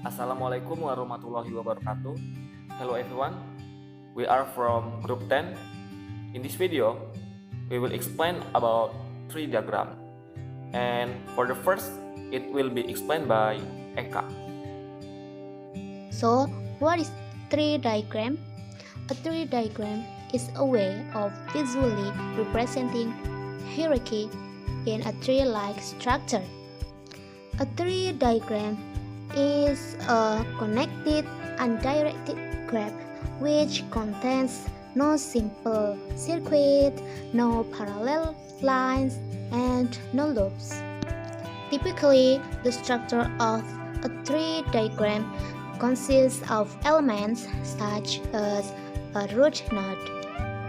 Assalamualaikum warahmatullahi wabarakatuh. Hello everyone, we are from group 10. In this video, we will explain about tree diagram. And for the first, it will be explained by Eka. So, what is tree diagram? A tree diagram is a way of visually representing hierarchy in a tree-like structure. A tree diagram is a connected, undirected graph which contains no simple circuit, no parallel lines, and no loops. Typically, the structure of a tree diagram consists of elements such as a root node,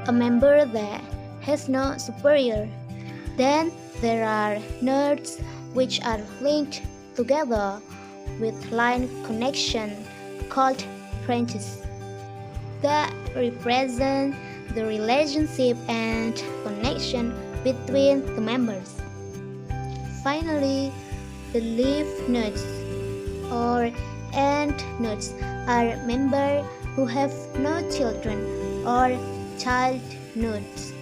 a member that has no superior. Then there are nodes which are linked together with line connection called branches that represent the relationship and connection between the members. Finally, the leaf nodes or end nodes are members who have no children or child nodes.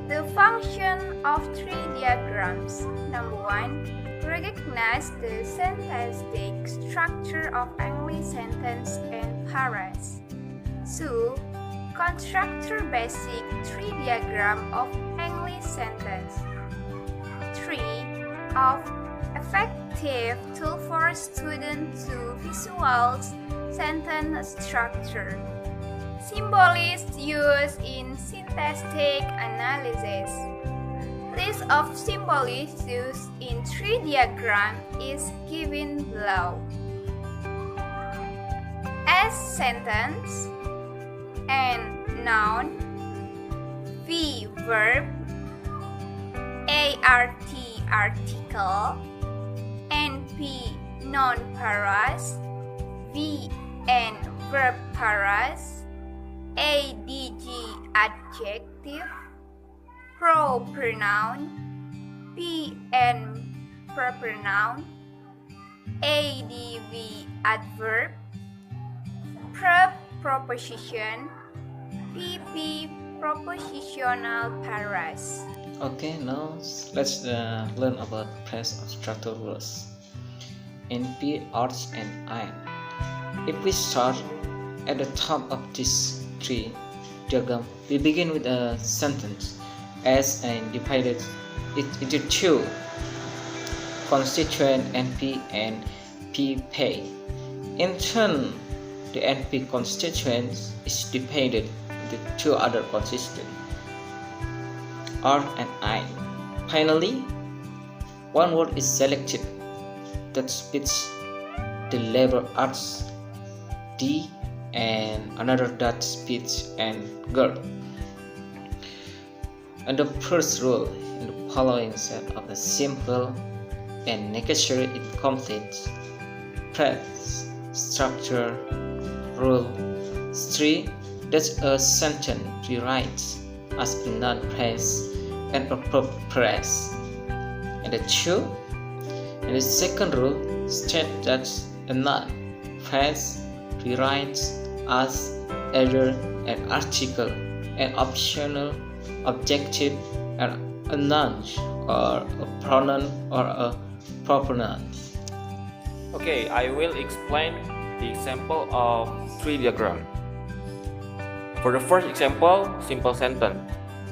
The function of tree diagrams. Number 1. Recognize the syntactic structure of English sentence and paras. 2. Construct a basic tree diagram of English sentence. 3. Of effective tool for students to visualize sentence structure. Symbol is used in syntactic analysis. List of symbols used in tree diagram is given below. S sentence, N noun, V verb, ART article, NP noun paras, VN verb paras, ADG adjective, pro pronoun, PN pronoun, ADV adverb, prep proposition, PP propositional paras. Okay, now let's learn about place of structure rules. NP, arts, and IN. If we start at the top of this tree diagram, we begin with a sentence as and divided it into two constituent NP and PP. In turn, the NP constituent is divided into two other constituents, art and I. Finally, one word is selected that fits the label arts D and another that fits and girl. And the first rule in the following set of the simple and necessary incomplete phrase structure rule 3 that a sentence rewrites as a noun phrase and a verb phrase. And the 2 and the second rule states that a noun phrase rewrites as either an article, an optional objective, and a noun or a pronoun or a pronoun. Okay, I will explain the example of tree diagram. For the first example, simple sentence.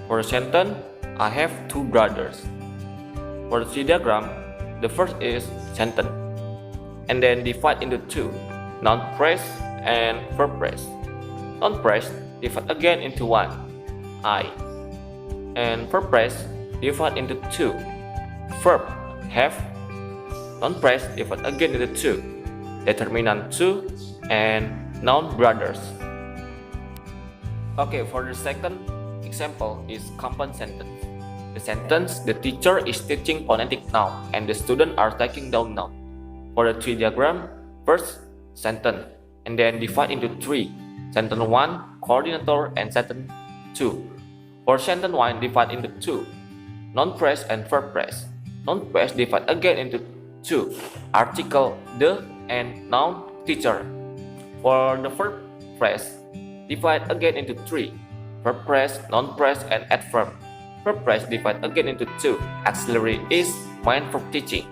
For the sentence, I have two brothers. For the tree diagram, the first is sentence, and then divide into two, noun phrase and verb phrase. Noun phrase divide again into one, I, and verb phrase divide into two, verb have, noun phrase divide again into two, determinant two, and noun brothers. Okay, for the second example is compound sentence. The sentence, the teacher is teaching phonetic noun and the students are taking down noun. For the tree diagram, first sentence and then divide into three, sentence 1, coordinator, and sentence 2. For sentence 1, divide into 2, noun phrase and verb phrase. Noun phrase divide again into 2, article the and noun teacher. For the verb phrase, divide again into 3. Verb phrase, noun phrase, and adverb. Verb phrase divide again into 2. Auxiliary is, main verb teaching.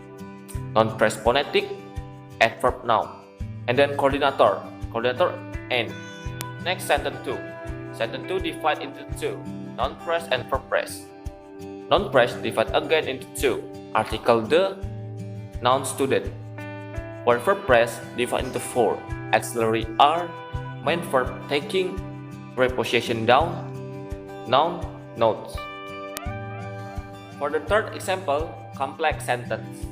Noun phrase phonetic, adverb noun. And then coordinator and. Next, sentence 2. Sentence 2 divide into 2. Noun phrase and verb phrase. Noun phrase divide again into 2. Article the, noun student. For verb phrase divide into 4. Auxiliary are, main verb taking, preposition down, noun notes. For the third example, complex sentence.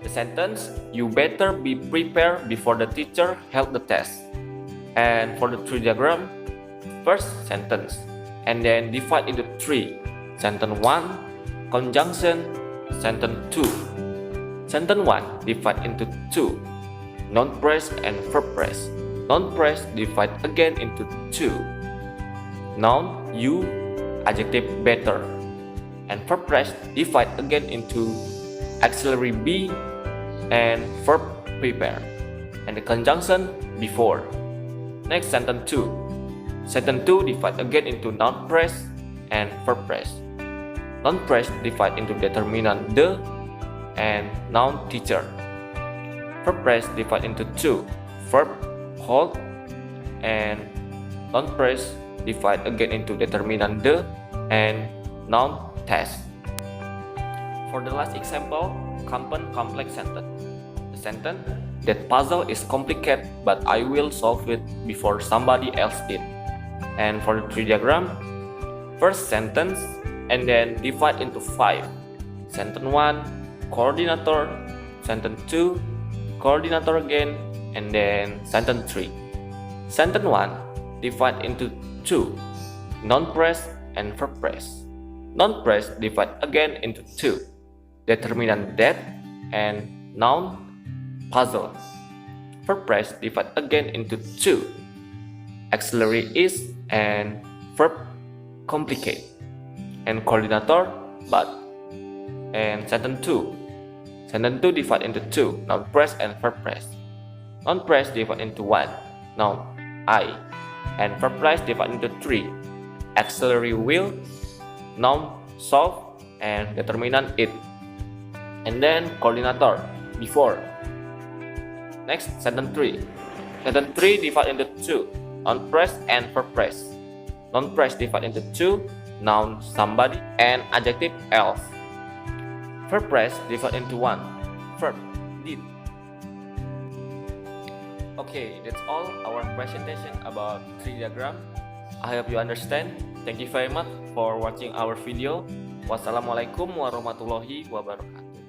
The sentence, you better be prepared before the teacher held the test. And for the tree diagram, first sentence, and then divide into 3. Sentence 1, conjunction, sentence 2. Sentence 1 divide into 2. Noun phrase and verb phrase. Noun phrase divide again into 2. Noun you, adjective better. And verb phrase divide again into auxiliary be and verb prepare. And the conjunction before. Next, sentence 2. Sentence 2 divide again into noun phrase and verb phrase. Noun phrase divide into determinant the and noun teacher. Verb phrase divide into 2. Verb hold and noun phrase divide again into determinant the and noun test. For the last example, compound complex sentence. The sentence, that puzzle is complicated but I will solve it before somebody else did. And for the tree diagram, first sentence and then divide into 5. Sentence 1, coordinator. Sentence 2, coordinator again, and then sentence 3. Sentence 1 divide into 2. Noun phrase and verb phrase. Noun phrase divide again into 2. Determinant that and noun puzzle. Verb phrase divide again into 2. Auxiliary is and verb complicate. And coordinator but. And sentence 2. Sentence 2 divide into 2. Noun phrase and verb phrase. Noun phrase divide into 1. Noun I. And verb phrase divide into 3. Auxiliary will, noun solve, and determinant it. And then coordinator before. Next, sentence 3. Sentence 3 divide into 2. Noun phrase and verb phrase. Noun phrase divide into 2. Noun somebody and adjective else. Verb phrase divide into 1. Verb did. Okay, that's all our presentation about tree diagram. I hope you understand. Thank you very much for watching our video. Wassalamualaikum warahmatullahi wabarakatuh.